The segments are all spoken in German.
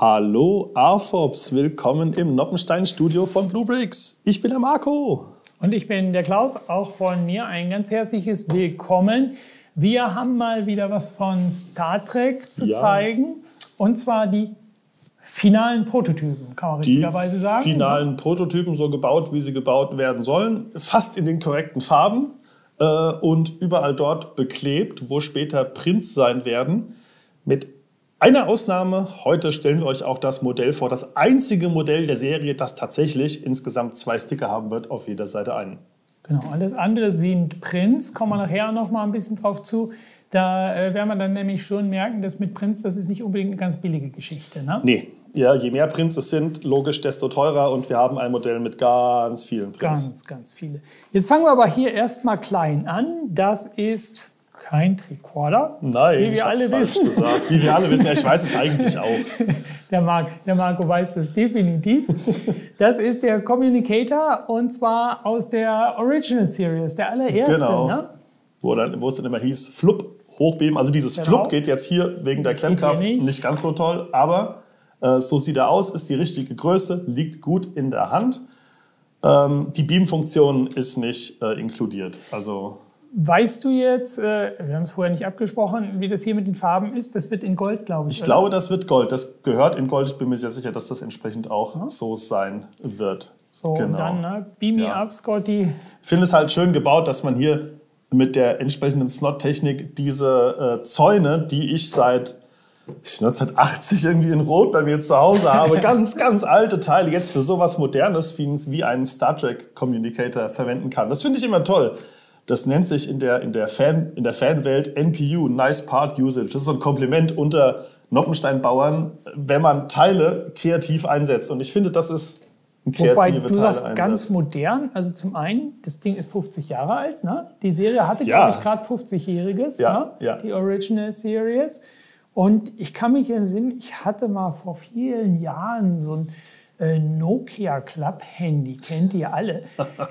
Hallo AFOPS, willkommen im Noppenstein-Studio von Bluebricks. Ich bin der Marco. Und ich bin der Klaus, auch von mir ein ganz herzliches Willkommen. Wir haben mal wieder was von Star Trek zu zeigen, und zwar die finalen Prototypen, kann man richtigerweise sagen. Die finalen Prototypen, so gebaut, wie sie gebaut werden sollen, fast in den korrekten Farben und überall dort beklebt, wo später Prints sein werden. Mit einer Ausnahme, heute stellen wir euch auch das Modell vor, das einzige Modell der Serie, das tatsächlich insgesamt 2 Sticker haben wird, auf jeder Seite einen. Genau, alles andere sind Prints, kommen wir nachher noch mal ein bisschen drauf zu. Da werden wir dann nämlich schon merken, dass mit Prints, das ist nicht unbedingt eine ganz billige Geschichte, ne? Nee, ja, je mehr Prints es sind, logisch, desto teurer, und wir haben ein Modell mit ganz vielen Prints. Ganz viele. Jetzt fangen wir aber hier erstmal klein an. Das ist kein Tricorder. Nein, wie wir alle wissen. Gesagt. Wie wir alle wissen, ja, ich weiß es eigentlich auch. Der Marco weiß das definitiv. Das ist der Communicator, und zwar aus der Original Series, der allererste. Genau. Ne? Wo es dann immer hieß, Flup, Hochbeam. Also dieses Flup geht jetzt hier wegen der Klemmkraft nicht ganz so toll, aber so sieht er aus, ist die richtige Größe, liegt gut in der Hand. Die Beam-Funktion ist nicht inkludiert. Also weißt du jetzt, wir haben es vorher nicht abgesprochen, wie das hier mit den Farben ist? Das wird in Gold, glaube ich. Ich glaube, das wird Gold. Das gehört in Gold. Ich bin mir sehr sicher, dass das entsprechend auch so sein wird. So, genau. Und dann, ne? Beam me up, Scotty. Ich finde es halt schön gebaut, dass man hier mit der entsprechenden Slot-Technik diese Zäune, die ich seit 1980 irgendwie in Rot bei mir zu Hause habe, ganz alte Teile, jetzt für sowas Modernes wie einen Star Trek Communicator verwenden kann. Das finde ich immer toll. Das nennt sich in der Fanwelt NPU, Nice Part Usage. Das ist so ein Kompliment unter Noppensteinbauern, wenn man Teile kreativ einsetzt. Und ich finde, das ist ein kreativer Teil. Wobei du sagst ganz modern. Also zum einen, das Ding ist 50 Jahre alt. Ne? Die Serie hatte, glaube ich, gerade 50-Jähriges. Ja, ne? ja. Die Original Series. Und ich kann mich entsinnen, ich hatte mal vor vielen Jahren so ein Nokia Club-Handy, kennt ihr alle.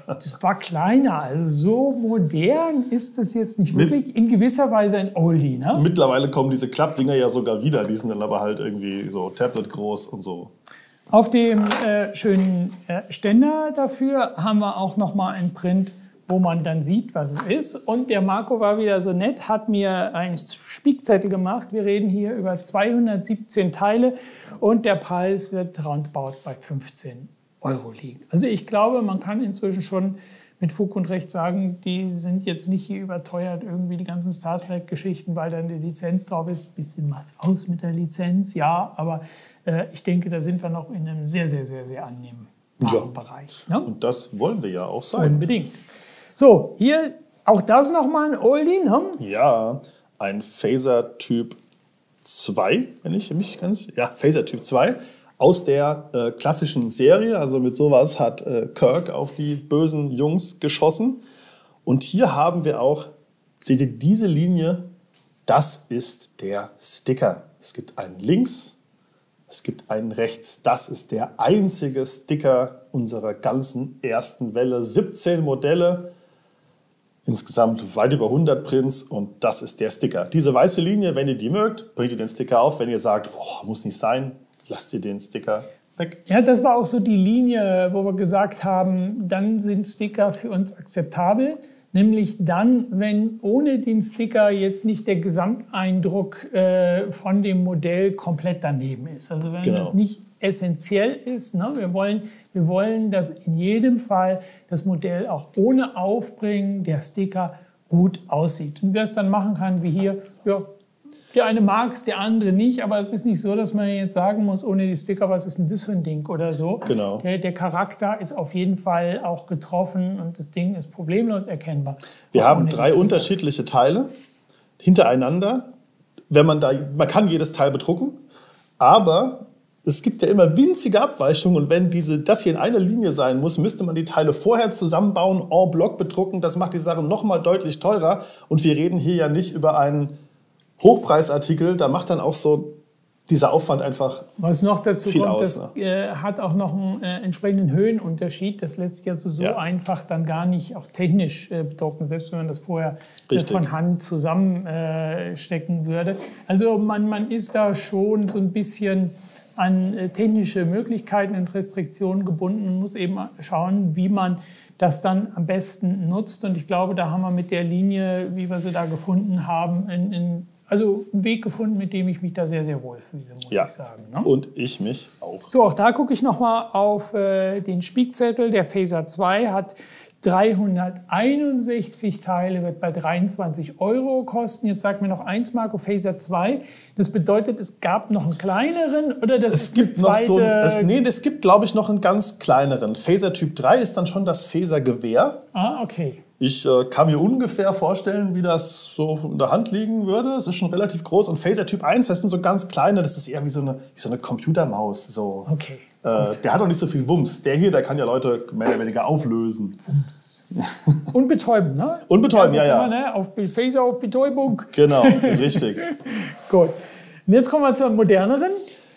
Das war kleiner, also so modern ist das jetzt nicht wirklich. In gewisser Weise ein Oldie, ne? Mittlerweile kommen diese Club-Dinger ja sogar wieder, die sind dann aber halt irgendwie so Tablet groß und so. Auf dem schönen Ständer dafür haben wir auch noch mal einen Print, wo man dann sieht, was es ist. Und der Marco war wieder so nett, hat mir einen Spickzettel gemacht. Wir reden hier über 217 Teile und der Preis wird roundabout bei 15 € liegen. Also ich glaube, man kann inzwischen schon mit Fug und Recht sagen, die sind jetzt nicht hier überteuert, irgendwie die ganzen Star Trek-Geschichten, weil da eine Lizenz drauf ist. Ein bisschen macht's aus mit der Lizenz, ja, aber ich denke, da sind wir noch in einem sehr annehmbaren Bereich. Ne? Und das wollen wir ja auch sein. Unbedingt. So, hier auch das nochmal ein Oldie, ne? Ja, ein Phaser Typ 2, wenn ich mich ganz... Ja, Phaser Typ 2 aus der klassischen Serie. Also mit sowas hat Kirk auf die bösen Jungs geschossen. Und hier haben wir auch, seht ihr diese Linie? Das ist der Sticker. Es gibt einen links, es gibt einen rechts. Das ist der einzige Sticker unserer ganzen ersten Welle. 17 Modelle. Insgesamt weit über 100 Prints, und das ist der Sticker. Diese weiße Linie, wenn ihr die mögt, bringt ihr den Sticker auf. Wenn ihr sagt, oh, muss nicht sein, lasst ihr den Sticker weg. Ja, das war auch so die Linie, wo wir gesagt haben, dann sind Sticker für uns akzeptabel. Nämlich dann, wenn ohne den Sticker jetzt nicht der Gesamteindruck von dem Modell komplett daneben ist. Also wenn das nicht essentiell ist. Ne? Wir wollen, dass in jedem Fall das Modell auch ohne Aufbringen der Sticker gut aussieht. Und wer es dann machen kann, wie hier, ja, der eine mag es, der andere nicht, aber es ist nicht so, dass man jetzt sagen muss, ohne die Sticker, was ist denn das für ein Ding oder so. Genau. Der Charakter ist auf jeden Fall auch getroffen und das Ding ist problemlos erkennbar. Wir haben 3 unterschiedliche Teile hintereinander. Man kann jedes Teil bedrucken, aber es gibt ja immer winzige Abweichungen, und wenn das hier in einer Linie sein muss, müsste man die Teile vorher zusammenbauen, en bloc bedrucken. Das macht die Sache nochmal deutlich teurer, und wir reden hier ja nicht über einen Hochpreisartikel. Da macht dann auch so dieser Aufwand einfach was noch dazu viel kommt, aus. Das hat auch noch einen entsprechenden Höhenunterschied. Das lässt sich also so einfach dann gar nicht auch technisch bedrucken, selbst wenn man das vorher von Hand zusammenstecken würde. Also man ist da schon so ein bisschen an technische Möglichkeiten und Restriktionen gebunden und muss eben schauen, wie man das dann am besten nutzt. Und ich glaube, da haben wir mit der Linie, wie wir sie da gefunden haben, einen Weg gefunden, mit dem ich mich da sehr, sehr wohl fühle, muss ich sagen. Ne? Und ich mich auch. So, auch da gucke ich nochmal auf den Spickzettel. Der Phaser 2 hat 361 Teile, wird bei 23 € kosten. Jetzt sagt mir noch eins, Marco, Phaser 2. Das bedeutet, es gab noch einen kleineren oder das ist eine zweite... Es gibt, glaube ich, noch einen ganz kleineren. Phaser Typ 3 ist dann schon das Phaser-Gewehr. Ah, okay. Ich kann mir ungefähr vorstellen, wie das so in der Hand liegen würde. Es ist schon relativ groß. Und Phaser Typ 1, das sind so ganz kleine, das ist eher wie so eine Computermaus. So. Okay. Der hat auch nicht so viel Wumms. Der hier, der kann ja Leute mehr oder weniger auflösen. Wumms. Und betäuben, ne? Und betäuben, ja. Immer, ne? Auf Phaser auf Betäubung. Genau, richtig. Gut. Und jetzt kommen wir zur moderneren.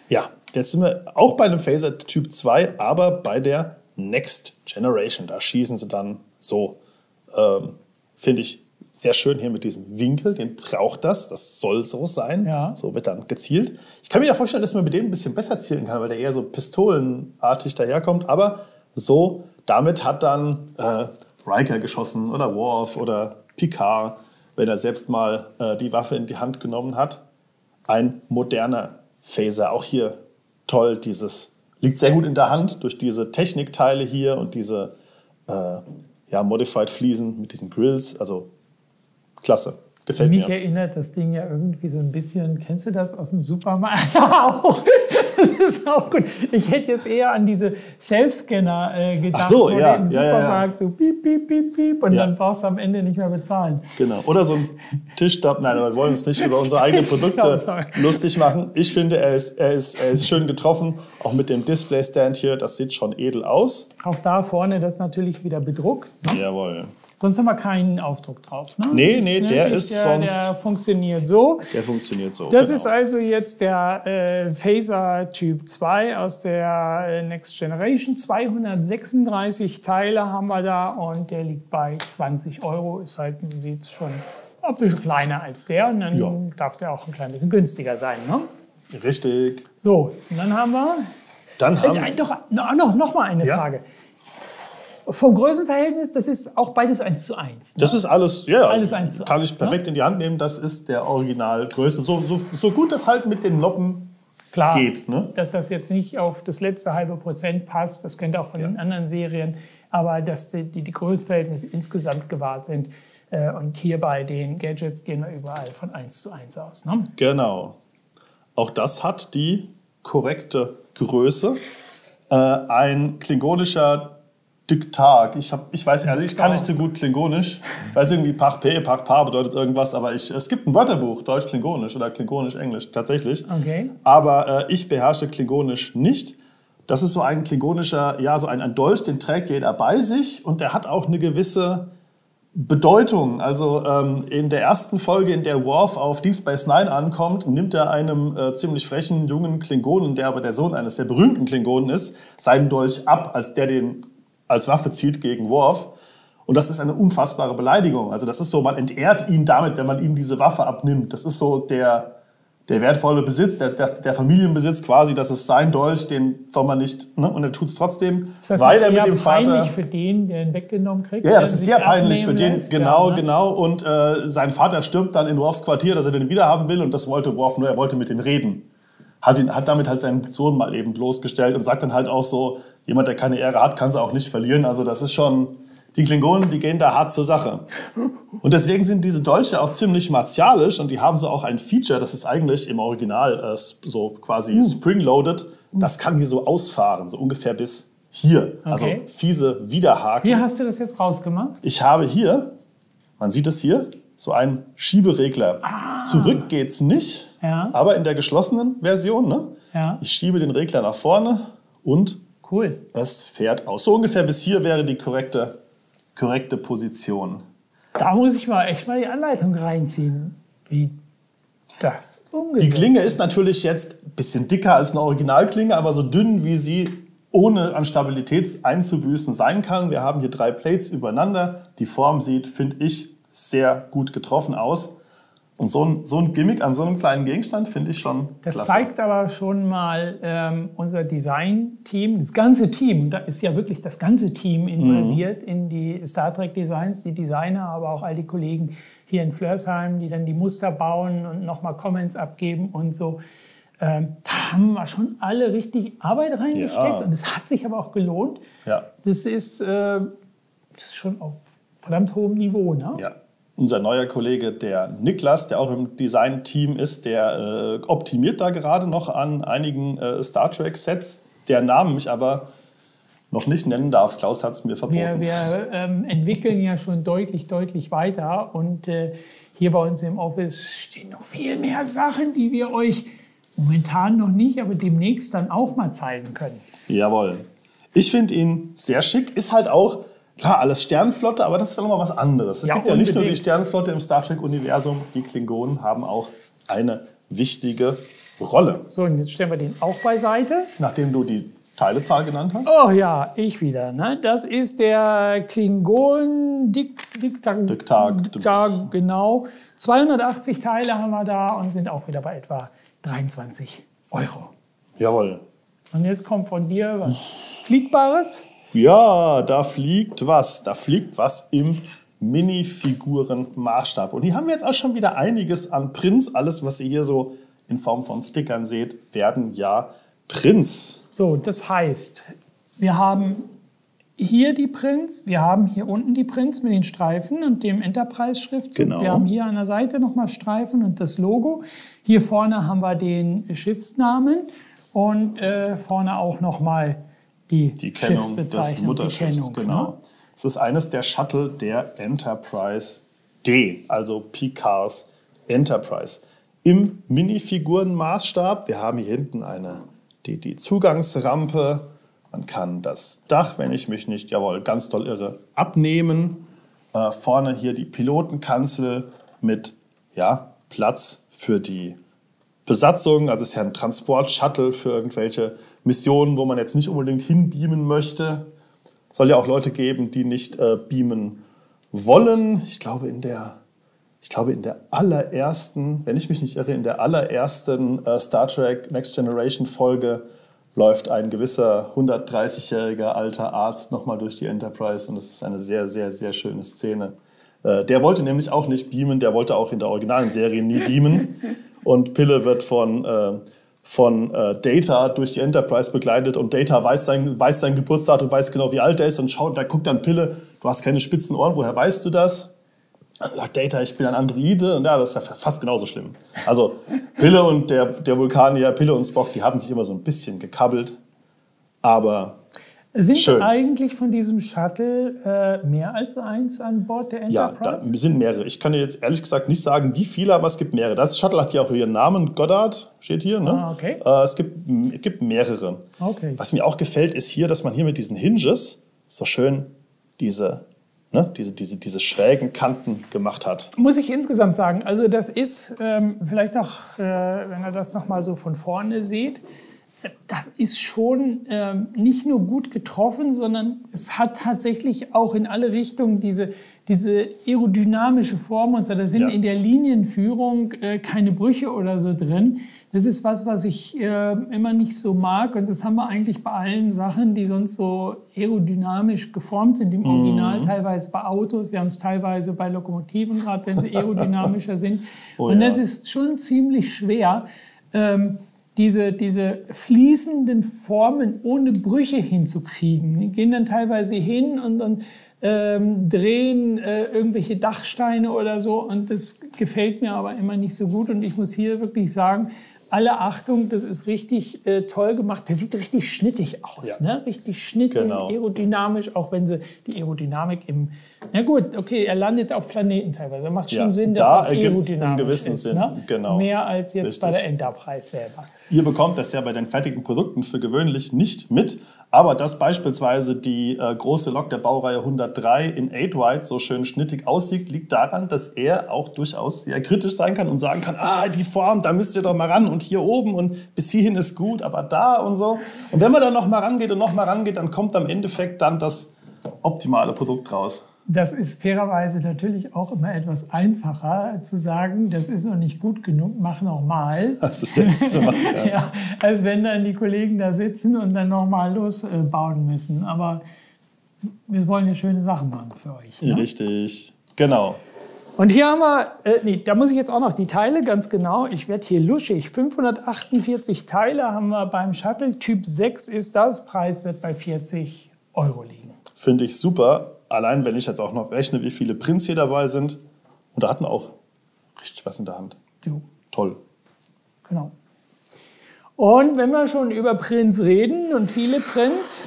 Ja, jetzt sind wir auch bei einem Phaser Typ 2, aber bei der Next Generation. Da schießen sie dann so. Finde ich sehr schön hier mit diesem Winkel. Den braucht das soll so sein. Ja. So wird dann gezielt. Ich kann mir ja vorstellen, dass man mit dem ein bisschen besser zielen kann, weil der eher so pistolenartig daherkommt. Aber so, damit hat dann Riker geschossen oder Worf oder Picard, wenn er selbst mal die Waffe in die Hand genommen hat. Ein moderner Phaser. Auch hier toll, liegt sehr gut in der Hand durch diese Technikteile hier und diese Modified Fliesen mit diesen Grills. Also klasse. Gefällt mir. Mich erinnert das Ding ja irgendwie so ein bisschen, kennst du das aus dem Supermarkt? Also auch, das ist auch gut. Ich hätte jetzt eher an diese Self-Scanner gedacht, wo im Supermarkt so piep, piep, piep, piep und dann brauchst du am Ende nicht mehr bezahlen. Genau. Oder so ein Tischstab. Nein, wir wollen uns nicht über unsere eigenen Produkte lustig machen. Ich finde, er ist schön getroffen. Auch mit dem Display-Stand hier, das sieht schon edel aus. Auch da vorne das natürlich wieder bedruckt. Ne? Jawohl. Sonst haben wir keinen Aufdruck drauf. Ne? Nee, der funktioniert so. Der funktioniert so. Das ist also jetzt der Phaser Typ 2 aus der Next Generation. 236 Teile haben wir da und der liegt bei 20 €. Ist halt, man sieht es schon, ein bisschen kleiner als der und dann darf der auch ein klein bisschen günstiger sein. Ne? Richtig. So, und dann haben wir... Noch mal eine Frage. Vom Größenverhältnis, das ist auch beides 1:1. Ne? Das ist alles, alles 1:1. Kann ich perfekt in die Hand nehmen. Das ist der Originalgröße. So gut das halt mit den Noppen geht. Ne? Dass das jetzt nicht auf das letzte halbe Prozent passt, das kennt ihr auch von den anderen Serien, aber dass die Größenverhältnisse insgesamt gewahrt sind. Und hier bei den Gadgets gehen wir überall von 1:1 aus. Ne? Genau. Auch das hat die korrekte Größe. Ein klingonischer Diktat. Ich weiß ehrlich, ich kann nicht so gut Klingonisch. Ich weiß irgendwie Pach Pa bedeutet irgendwas, aber es gibt ein Wörterbuch, Deutsch-Klingonisch oder Klingonisch-Englisch, tatsächlich. Okay. Aber ich beherrsche Klingonisch nicht. Das ist so ein klingonischer, so ein Dolch, den trägt jeder bei sich und der hat auch eine gewisse Bedeutung. Also in der ersten Folge, in der Worf auf Deep Space Nine ankommt, nimmt er einem ziemlich frechen jungen Klingonen, der aber der Sohn eines sehr berühmten Klingonen ist, seinen Dolch ab, als der den als Waffe zielt gegen Worf. Und das ist eine unfassbare Beleidigung. Also das ist so, man entehrt ihn damit, wenn man ihm diese Waffe abnimmt. Das ist so der wertvolle Besitz, der Familienbesitz quasi. Das ist sein Dolch, den soll man nicht, ne? Und er tut es trotzdem, das weil er mit dem Vater... peinlich für den, der ihn weggenommen kriegt? Ja, das ist sehr peinlich für den. Genau. Und sein Vater stürmt dann in Worfs Quartier, dass er den wiederhaben will. Und das wollte Worf nur, er wollte mit ihm reden. Hat damit halt seinen Sohn mal eben bloßgestellt und sagt dann halt auch so, jemand, der keine Ehre hat, kann sie auch nicht verlieren. Also das ist schon, die Klingonen, die gehen da hart zur Sache. Und deswegen sind diese Dolche auch ziemlich martialisch und die haben so auch ein Feature, das ist eigentlich im Original so quasi spring-loaded. Das kann hier so ausfahren, so ungefähr bis hier. Okay. Also fiese Widerhaken. Wie hast du das jetzt rausgemacht? Ich habe hier, man sieht es hier, so einen Schieberegler. Zurück geht's nicht, aber in der geschlossenen Version, ne? Ja. Ich schiebe den Regler nach vorne und es fährt aus. So ungefähr bis hier wäre die korrekte Position. Da muss ich mal echt mal die Anleitung reinziehen, wie das umgesetzt Die Klinge ist natürlich jetzt ein bisschen dicker als eine Originalklinge, aber so dünn, wie sie ohne an Stabilität einzubüßen sein kann. Wir haben hier 3 Plates übereinander. Die Form sieht, finde ich, sehr gut getroffen aus. Und so ein Gimmick an so einem kleinen Gegenstand finde ich schon klasse. Das zeigt aber schon mal unser Design-Team, das ganze Team, da ist ja wirklich das ganze Team involviert in die Star Trek Designs, die Designer, aber auch all die Kollegen hier in Flörsheim, die dann die Muster bauen und nochmal Comments abgeben und so. Da haben wir schon alle richtig Arbeit reingesteckt und es hat sich aber auch gelohnt. Ja. Das ist schon auf verdammt hohem Niveau, ne? Ja. Unser neuer Kollege, der Niklas, der auch im Design-Team ist, der optimiert da gerade noch an einigen Star Trek-Sets, der Namen mich aber noch nicht nennen darf. Klaus hat es mir verboten. Wir entwickeln ja schon deutlich weiter und hier bei uns im Office stehen noch viel mehr Sachen, die wir euch momentan noch nicht, aber demnächst dann auch mal zeigen können. Jawohl. Ich finde ihn sehr schick, ist halt auch klar, alles Sternenflotte, aber das ist dann nochmal was anderes. Es gibt ja nicht nur die Sternenflotte im Star Trek-Universum, die Klingonen haben auch eine wichtige Rolle. So, und jetzt stellen wir den auch beiseite. Nachdem du die Teilezahl genannt hast. Oh ja, ich wieder. Ne? Das ist der Klingon Diktat, genau. 280 Teile haben wir da und sind auch wieder bei etwa 23 Euro. Jawohl. Und jetzt kommt von dir was Fliegbares. Ja, da fliegt was. Da fliegt was im Minifigurenmaßstab. Und hier haben wir jetzt auch schon wieder einiges an Prints. Alles, was ihr hier so in Form von Stickern seht, werden ja Prints. So, das heißt, wir haben hier die Prints, wir haben hier unten die Prints mit den Streifen und dem Enterprise-Schriftzug. Genau. Wir haben hier an der Seite nochmal Streifen und das Logo. Hier vorne haben wir den Schiffsnamen und vorne auch nochmal die Kennung des Schiffsbezeichnung, Mutterschiffs, genau. Ne? Es ist eines der Shuttle der Enterprise D, also Picards Enterprise. Im Minifigurenmaßstab, wir haben hier hinten die Zugangsrampe, man kann das Dach, wenn ich mich nicht, ganz doll irre, abnehmen. Vorne hier die Pilotenkanzel mit Platz für die Besatzung, also es ist ja ein Transport-Shuttle für irgendwelche Missionen, wo man jetzt nicht unbedingt hinbeamen möchte. Es soll ja auch Leute geben, die nicht beamen wollen. Ich glaube in der allerersten, wenn ich mich nicht irre, in der allerersten Star Trek Next Generation Folge läuft ein gewisser 130-jähriger alter Arzt nochmal durch die Enterprise und das ist eine sehr, sehr, sehr schöne Szene. Der wollte nämlich auch nicht beamen, der wollte auch in der originalen Serie nie beamen. Und Pille wird von Data durch die Enterprise begleitet und Data weiß sein Geburtsdatum, weiß genau, wie alt er ist und da guckt dann Pille, du hast keine spitzen Ohren, woher weißt du das? Dann sagt Data, ich bin ein Androide und ja, das ist ja fast genauso schlimm. Also Pille und der Vulkanier, Pille und Spock, die haben sich immer so ein bisschen gekabbelt, aber sind schön. Eigentlich von diesem Shuttle mehr als eins an Bord der Ja, Enterprise? da sind mehrere. Ich kann dir jetzt ehrlich gesagt nicht sagen, wie viele, aber es gibt mehrere. Das Shuttle hat ja auch ihren Namen, Goddard steht hier. Ne? Ah, okay. Es gibt mehrere. Okay. Was mir auch gefällt, ist hier, dass man hier mit diesen Hinges so schön diese schrägen Kanten gemacht hat. Muss ich insgesamt sagen, also das ist vielleicht auch, wenn ihr das nochmal so von vorne seht, das ist schon nicht nur gut getroffen, sondern es hat tatsächlich auch in alle Richtungen diese aerodynamische Form und so. Da sind in der Linienführung keine Brüche oder so drin. Das ist was ich immer nicht so mag und das haben wir eigentlich bei allen Sachen, die sonst so aerodynamisch geformt sind, im Original, teilweise bei Autos, wir haben es teilweise bei Lokomotiven, gerade wenn sie aerodynamischer sind. Und das ist schon ziemlich schwer, diese fließenden Formen ohne Brüche hinzukriegen. Die gehen dann teilweise hin und drehen irgendwelche Dachsteine oder so und das gefällt mir aber immer nicht so gut und ich muss hier wirklich sagen, alle Achtung, das ist richtig toll gemacht. Der sieht richtig schnittig aus, ne? Richtig schnittig, genau. Aerodynamisch, auch wenn sie die Aerodynamik na gut, okay, er landet auf Planeten teilweise. Das macht schon Sinn, dass da er aerodynamisch gewissen ist. Sinn. Ne? Genau. Mehr als jetzt Richtig. bei der Enterprise selber. Ihr bekommt das ja bei den fertigen Produkten für gewöhnlich nicht mit, aber dass beispielsweise die große Lok der Baureihe 103 in 8-White so schön schnittig aussieht, liegt daran, dass er auch durchaus sehr kritisch sein kann und sagen kann, die Form, da müsst ihr doch mal ran und hier oben und bis hierhin ist gut, aber da und so. Und wenn man dann noch mal rangeht, dann kommt am Endeffekt dann das optimale Produkt raus. Das ist fairerweise natürlich auch immer etwas einfacher zu sagen, das ist noch nicht gut genug, mach noch mal. Als es selbst zu machen. Ja. Ja, als wenn dann die Kollegen da sitzen und dann noch mal losbauen müssen. Aber wir wollen ja schöne Sachen machen für euch. Ne? Richtig, genau. Und hier haben wir, da muss ich jetzt auch noch die Teile, ganz genau. Ich werde hier luschig. 548 Teile haben wir beim Shuttle. Typ 6 ist das. Preis wird bei 40 € liegen. Finde ich super. Allein, wenn ich jetzt auch noch rechne, wie viele Prints hier dabei sind. Und da hatten wir auch richtig was in der Hand. Jo. Toll. Genau. Und wenn wir schon über Prints reden und viele Prints,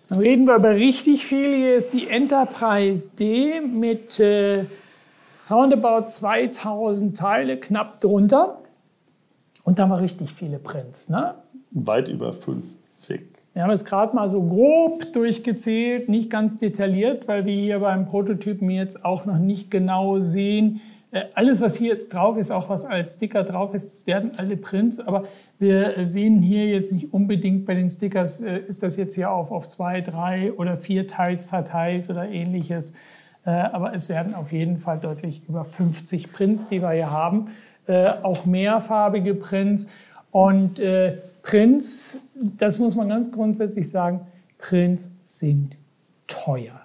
dann reden wir über richtig viel. Hier ist die Enterprise D mit roundabout 2000 Teile, knapp drunter. Und da haben wir richtig viele Prints. Ne? Weit über 50. Wir haben es gerade mal so grob durchgezählt, nicht ganz detailliert, weil wir hier beim Prototypen jetzt auch noch nicht genau sehen. Alles, was hier jetzt drauf ist, auch was als Sticker drauf ist, das werden alle Prints. Aber wir sehen hier jetzt nicht unbedingt bei den Stickers, ist das jetzt hier auf 2, 3 oder 4 Teils verteilt oder ähnliches. Aber es werden auf jeden Fall deutlich über 50 Prints, die wir hier haben. Auch mehrfarbige Prints. Und Prints, das muss man ganz grundsätzlich sagen, Prints sind teuer.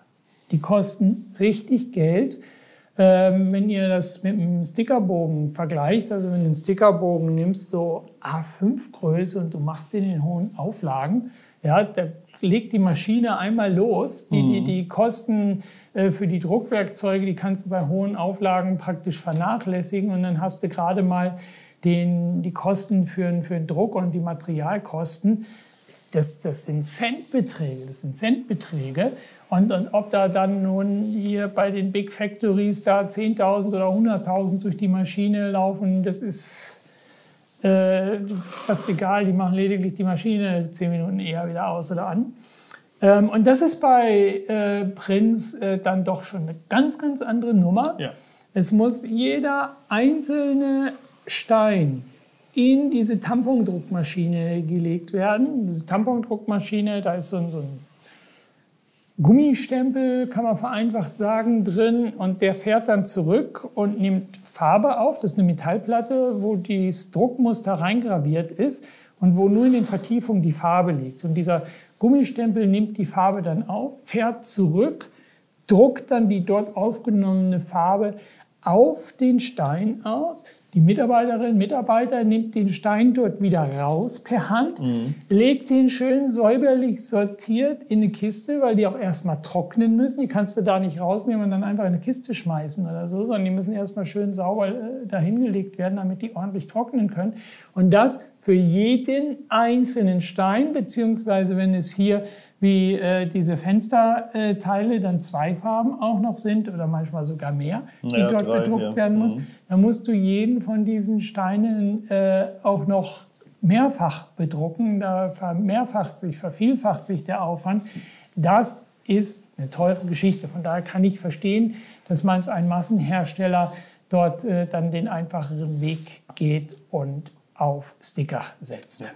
Die kosten richtig Geld. Wenn ihr das mit einem Stickerbogen vergleicht, also wenn du einen Stickerbogen nimmst, so A5-Größe und du machst den in hohen Auflagen, ja, da legt die Maschine einmal los. Die Kosten für die Druckwerkzeuge, die kannst du bei hohen Auflagen praktisch vernachlässigen und dann hast du gerade mal die Kosten für den Druck und die Materialkosten. Das sind Centbeträge. Und ob da dann nun hier bei den Big Factories da 10.000 oder 100.000 durch die Maschine laufen, das ist fast egal. Die machen lediglich die Maschine 10 Minuten eher wieder aus oder an. Und das ist bei Prints dann doch schon eine ganz, ganz andere Nummer. Ja. Es muss jeder einzelne Stein in diese Tampondruckmaschine gelegt werden. Diese Tampondruckmaschine, da ist so ein Gummistempel, kann man vereinfacht sagen, drin und der fährt dann zurück und nimmt Farbe auf. Das ist eine Metallplatte, wo das Druckmuster reingraviert ist und wo nur in den Vertiefungen die Farbe liegt. Und dieser Gummistempel nimmt die Farbe dann auf, fährt zurück, druckt dann die dort aufgenommene Farbe auf den Stein aus. Die Mitarbeiterin, Mitarbeiter nimmt den Stein dort wieder raus per Hand, legt den schön säuberlich sortiert in eine Kiste, weil die auch erstmal trocknen müssen. Die kannst du da nicht rausnehmen und dann einfach in eine Kiste schmeißen oder so, sondern die müssen erstmal schön sauber dahingelegt werden, damit die ordentlich trocknen können. Und das für jeden einzelnen Stein, beziehungsweise wenn es hier wie diese Fensterteile dann 2 Farben auch noch sind oder manchmal sogar mehr, die dort 3, bedruckt werden muss, dann musst du jeden von diesen Steinen auch noch mehrfach bedrucken. Da vervielfacht sich der Aufwand. Das ist eine teure Geschichte. Von daher kann ich verstehen, dass manch ein Massenhersteller dort dann den einfacheren Weg geht und auf Sticker setzt.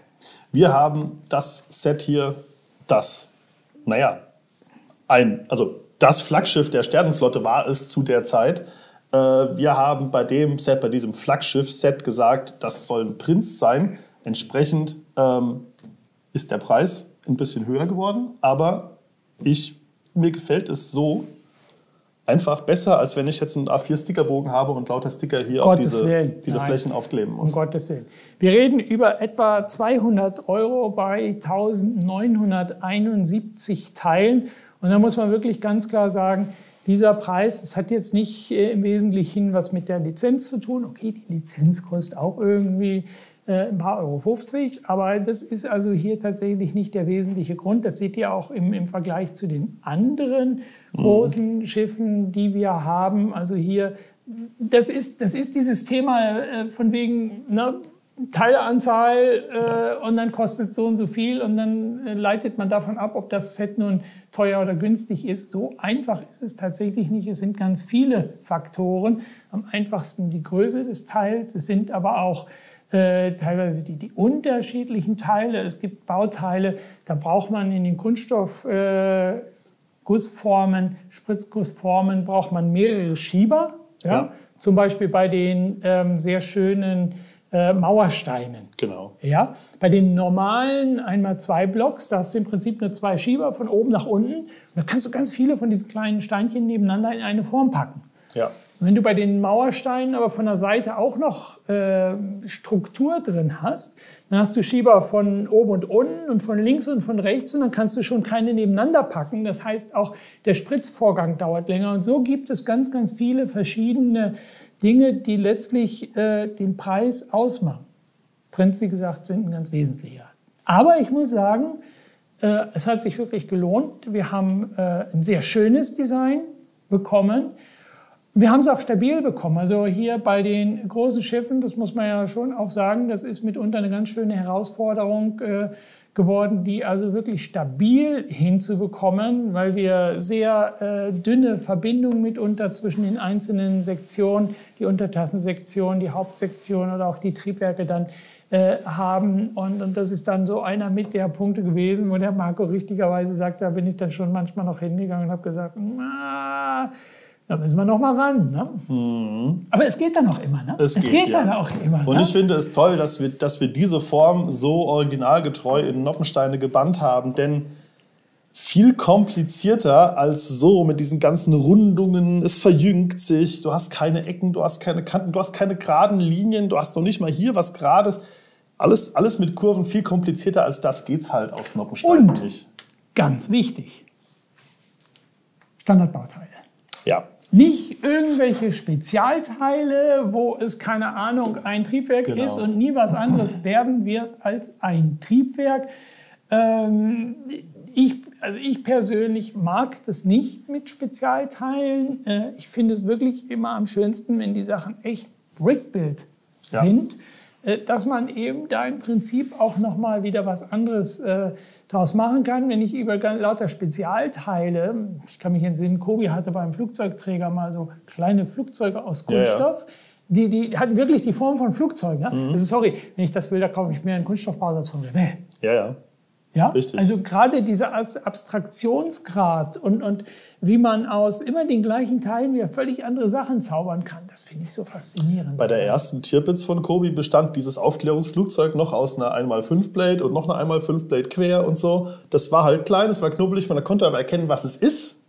Wir haben das Set hier, das Flaggschiff der Sternenflotte war es zu der Zeit. Wir haben bei diesem Flaggschiff-Set gesagt, das soll ein Prinz sein. Entsprechend ist der Preis ein bisschen höher geworden, aber mir gefällt es so einfach besser, als wenn ich jetzt einen A4-Stickerbogen habe und lauter Sticker hier auf diese Flächen aufkleben muss. Um Gottes Willen. Wir reden über etwa 200 € bei 1971 Teilen. Und da muss man wirklich ganz klar sagen, dieser Preis, das hat jetzt nicht im Wesentlichen was mit der Lizenz zu tun. Okay, die Lizenz kostet auch irgendwie ein paar Euro 50, aber das ist also hier tatsächlich nicht der wesentliche Grund. Das seht ihr auch im Vergleich zu den anderen großen Schiffen, die wir haben. Also hier, das ist dieses Thema von wegen Teileanzahl und dann kostet so und so viel und dann leitet man davon ab, ob das Set nun teuer oder günstig ist. So einfach ist es tatsächlich nicht. Es sind ganz viele Faktoren. Am einfachsten die Größe des Teils. Es sind aber auch teilweise die unterschiedlichen Teile. Es gibt Bauteile, da braucht man in den Kunststoff Gussformen, Spritzgussformen braucht man mehrere Schieber. Ja? Zum Beispiel bei den sehr schönen Mauersteinen. Genau. Ja? Bei den normalen 1x2 Blocks, da hast du im Prinzip nur 2 Schieber von oben nach unten. Und da kannst du ganz viele von diesen kleinen Steinchen nebeneinander in eine Form packen. Ja. Wenn du bei den Mauersteinen aber von der Seite auch noch Struktur drin hast, dann hast du Schieber von oben und unten und von links und von rechts und dann kannst du schon keine nebeneinander packen. Das heißt, auch der Spritzvorgang dauert länger. Und so gibt es ganz, ganz viele verschiedene Dinge, die letztlich den Preis ausmachen. Prints, wie gesagt, sind ein ganz wesentlicher. Aber ich muss sagen, es hat sich wirklich gelohnt. Wir haben ein sehr schönes Design bekommen. Wir haben es auch stabil bekommen. Also hier bei den großen Schiffen, das muss man ja schon auch sagen, das ist mitunter eine ganz schöne Herausforderung geworden, die also wirklich stabil hinzubekommen, weil wir sehr dünne Verbindungen mitunter zwischen den einzelnen Sektionen, die Untertassensektion, die Hauptsektion oder auch die Triebwerke dann haben. Und das ist dann so einer mit der Punkte gewesen, wo der Marco richtigerweise sagt, da bin ich dann schon manchmal noch hingegangen und habe gesagt, da müssen wir noch mal ran. Ne? Mhm. Aber es geht dann auch immer. Ne? Es geht dann auch immer. Und ich finde es toll, dass wir diese Form so originalgetreu in Noppensteine gebannt haben. Denn viel komplizierter als so mit diesen ganzen Rundungen. Es verjüngt sich. Du hast keine Ecken, du hast keine Kanten, du hast keine geraden Linien. Du hast noch nicht mal hier was Gerades. Alles mit Kurven. Viel komplizierter als das geht's halt aus Noppensteinen nicht. Und ganz wichtig, Standardbauteile. Ja. Nicht irgendwelche Spezialteile, wo es, keine Ahnung, ein Triebwerk ist und nie was anderes werden wird als ein Triebwerk. Ich persönlich mag das nicht mit Spezialteilen. Ich finde es wirklich immer am schönsten, wenn die Sachen echt Brickbuild sind, dass man eben da im Prinzip auch noch mal wieder was anderes daraus machen kann. Wenn ich über lauter Spezialteile, ich kann mich entsinnen, Kobi hatte beim Flugzeugträger mal so kleine Flugzeuge aus Kunststoff, die hatten wirklich die Form von Flugzeugen. Ja? Also sorry, wenn ich das will, da kaufe ich mir einen Kunststoffbausatz von Revell. Ja, richtig. Also gerade dieser Abstraktionsgrad und wie man aus immer den gleichen Teilen wieder völlig andere Sachen zaubern kann, das finde ich so faszinierend. Bei der ersten Tirpitz von Kobi bestand dieses Aufklärungsflugzeug noch aus einer 1x5 Blade und noch einer 1x5 Blade quer und so. Das war halt klein, es war knubbelig, man konnte aber erkennen, was es ist.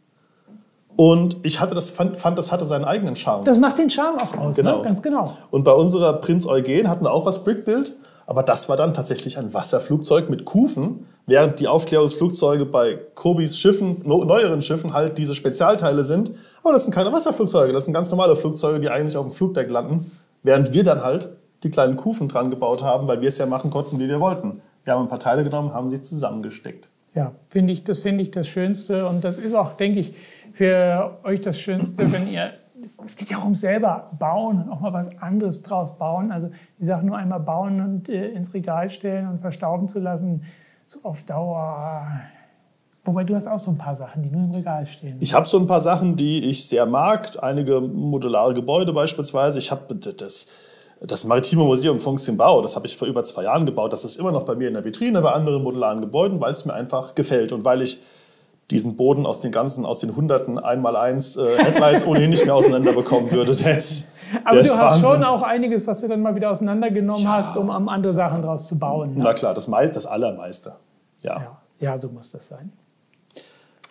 Und ich fand, das hatte seinen eigenen Charme. Das macht den Charme auch aus, genau. Ne? Ganz genau. Und bei unserer Prinz Eugen hatten wir auch was Brickbuild. Aber das war dann tatsächlich ein Wasserflugzeug mit Kufen, während die Aufklärungsflugzeuge bei Kobis Schiffen, neueren Schiffen, halt diese Spezialteile sind. Aber das sind keine Wasserflugzeuge, das sind ganz normale Flugzeuge, die eigentlich auf dem Flugdeck landen, während wir dann halt die kleinen Kufen dran gebaut haben, weil wir es ja machen konnten, wie wir wollten. Wir haben ein paar Teile genommen, haben sie zusammengesteckt. Ja, finde ich das Schönste und das ist auch, denke ich, für euch das Schönste, wenn ihr es geht ja auch um selber bauen und auch mal was anderes draus bauen. Also die Sachen nur einmal bauen und ins Regal stellen und verstauben zu lassen, so auf Dauer. Wobei du hast auch so ein paar Sachen, die nur im Regal stehen. Ich habe so ein paar Sachen, die ich sehr mag. Einige modulare Gebäude beispielsweise. Ich habe das Maritime Museum Funchs-im-Bau, das habe ich vor über 2 Jahren gebaut. Das ist immer noch bei mir in der Vitrine bei anderen modularen Gebäuden, weil es mir einfach gefällt und weil ich diesen Boden aus den hunderten 1x1 Headlights ohnehin nicht mehr auseinander bekommen würde. Aber du hast schon auch einiges, was du dann mal wieder auseinandergenommen hast, um andere Sachen draus zu bauen. Ne? Na klar, das Allermeiste. Ja, so muss das sein.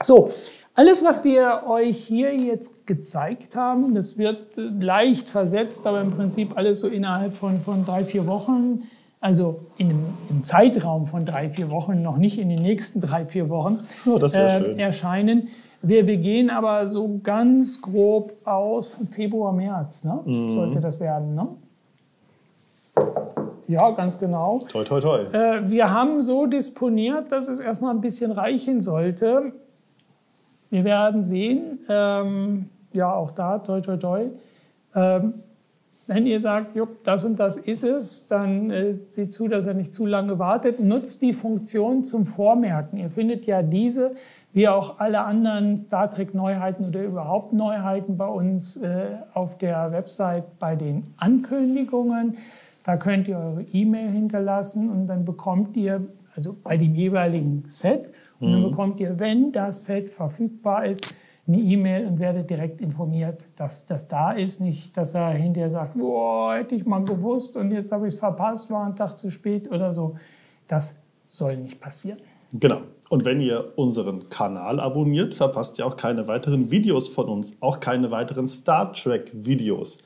So, alles, was wir euch hier jetzt gezeigt haben, das wird leicht versetzt, aber im Prinzip alles so innerhalb von 3-4 Wochen. Also im Zeitraum von 3-4 Wochen, noch nicht in den nächsten 3-4 Wochen das schön. erscheinen. Wir gehen aber so ganz grob aus von Februar, März, ne? Sollte das werden. Ne? Ja, ganz genau. Toi, toi, toi. Wir haben so disponiert, dass es erstmal ein bisschen reichen sollte. Wir werden sehen. Ja, auch da, toi, toi, toi. Wenn ihr sagt, das und das ist es, dann seht zu, dass ihr nicht zu lange wartet. Nutzt die Funktion zum Vormerken. Ihr findet ja diese, wie auch alle anderen Star Trek-Neuheiten oder überhaupt Neuheiten bei uns auf der Website bei den Ankündigungen. Da könnt ihr eure E-Mail hinterlassen und dann bekommt ihr, also bei dem jeweiligen Set, Und dann bekommt ihr, wenn das Set verfügbar ist, eine E-Mail und werdet direkt informiert, dass das da ist. Nicht, dass er hinterher sagt, boah, hätte ich mal gewusst und jetzt habe ich es verpasst, war ein Tag zu spät oder so. Das soll nicht passieren. Genau. Und wenn ihr unseren Kanal abonniert, verpasst ihr auch keine weiteren Videos von uns, auch keine weiteren Star Trek-Videos.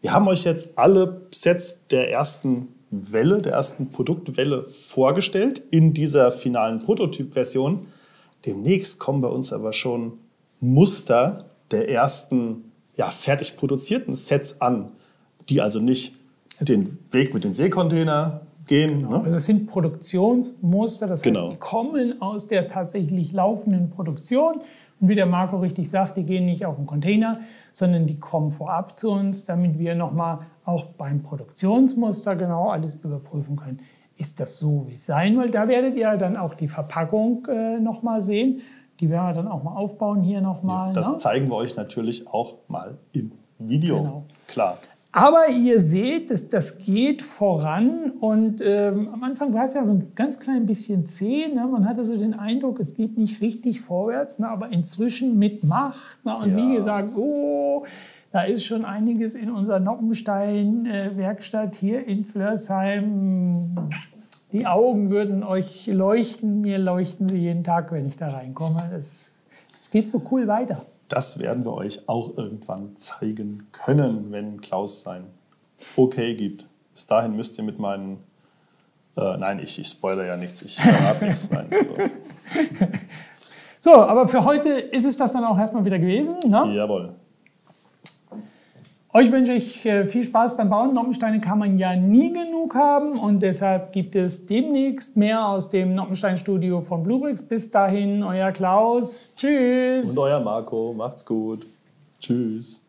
Wir haben euch jetzt alle Sets der ersten Welle, der ersten Produktwelle vorgestellt in dieser finalen Prototyp-Version. Demnächst kommen bei uns aber schon Muster der ersten fertig produzierten Sets an, die also nicht den Weg mit den Seekontainer gehen. Genau. Ne? Also es sind Produktionsmuster, das heißt, Genau. die kommen aus der tatsächlich laufenden Produktion. Und wie der Marco richtig sagt, die gehen nicht auf den Container, sondern die kommen vorab zu uns, damit wir nochmal auch beim Produktionsmuster genau alles überprüfen können. Ist das so, wie es sein will? Da werdet ihr dann auch die Verpackung nochmal sehen. Die werden wir dann auch mal aufbauen hier nochmal. Ja, das zeigen wir euch natürlich auch mal im Video. Genau. Klar. Aber ihr seht, das geht voran und am Anfang war es ja so ein ganz klein bisschen zäh. Ne? Man hatte so den Eindruck, es geht nicht richtig vorwärts, ne? Aber inzwischen mit Macht. Ne? Und wie gesagt, da ist schon einiges in unserer Noppenstein-Werkstatt hier in Flörsheim. Die Augen würden euch leuchten, mir leuchten sie jeden Tag, wenn ich da reinkomme. Es geht so cool weiter. Das werden wir euch auch irgendwann zeigen können, wenn Klaus sein Okay gibt. Bis dahin müsst ihr mit meinen... nein, ich spoilere ja nichts, ich verrate nichts. Nein, also. So, aber für heute ist es das dann auch erstmal wieder gewesen. Ne? Jawohl. Euch wünsche ich viel Spaß beim Bauen. Noppensteine kann man ja nie genug haben und deshalb gibt es demnächst mehr aus dem Noppenstein-Studio von Bluebricks. Bis dahin, euer Klaus. Tschüss. Und euer Marco. Macht's gut. Tschüss.